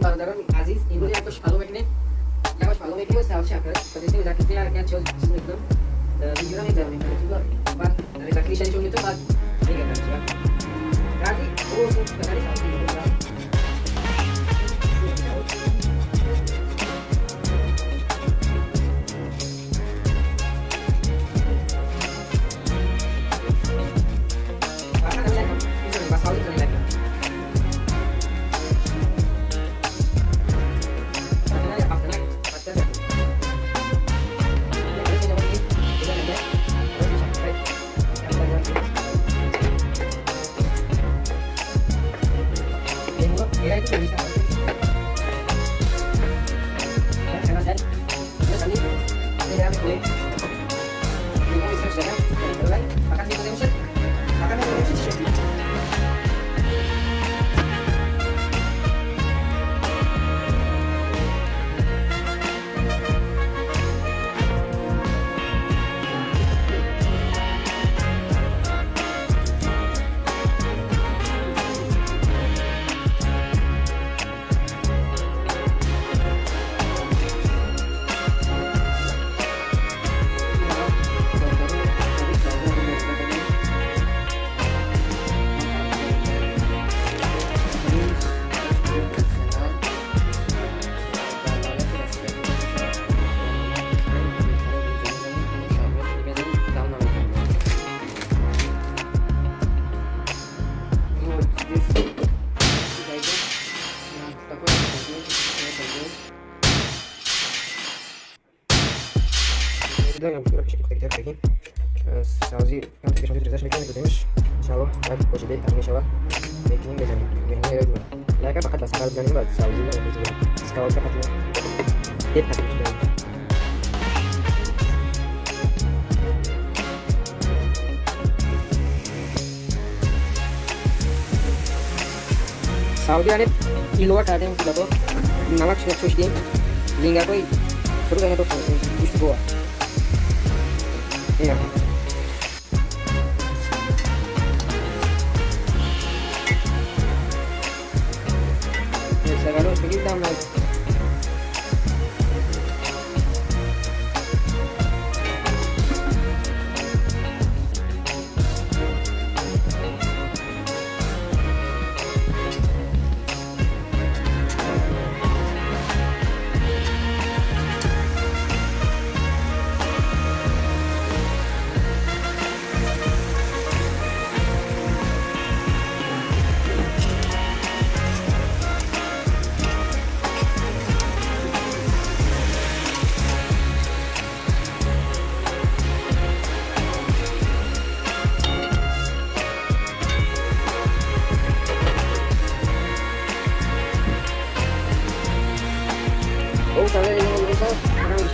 برادران عزیز، امروز یک اشپالو میکنیم. یک اشپالو میکنیم و سالش کرد. بدید در کسی هر چیز میکنم. ویدیو را میذارم. بعد رزاکلیشن چون میتونم بعد میگم چیکار. بعدی او سوپ کردنی سالش میکنم. Даем хотите таким саузи там тебе смотришь даже меканик будешь иншаллах так позже бей там иншаллах меканик безани не регу лайка фақат бас кар бизаним бад саузи ла будешь скавал фақат бей фақат Saudi वाले kilo का दें किलो तो नमक से छोड़ दें लिंगा कोई शुरू करने तो कुछ हुआ ये segalo sedikit dalam lagi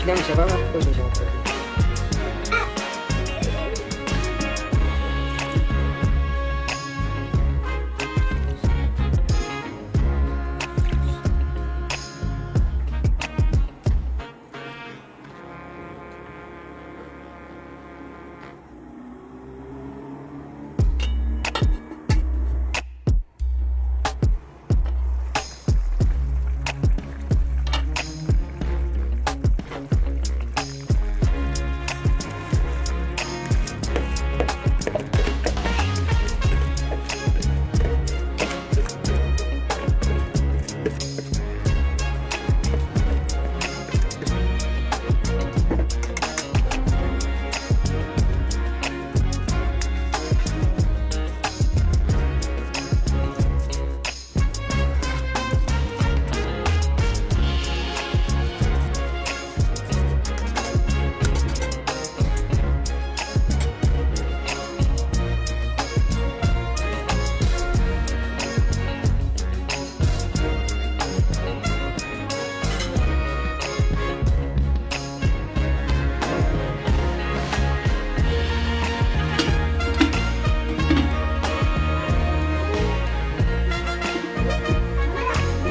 Sedang siapa lah, terus bisa.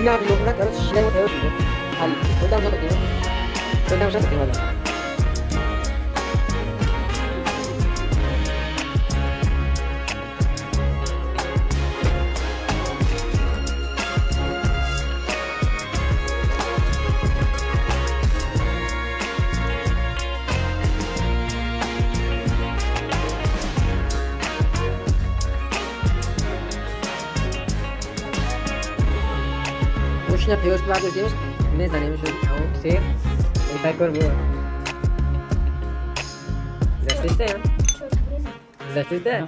Nah, belum pernah terus selalu terus gitu. Hal, sudah usah terima. Sudah usah terima. ماشین پیوش برداشتیمش میزنیمش اون سیر تکر بود زشته زشته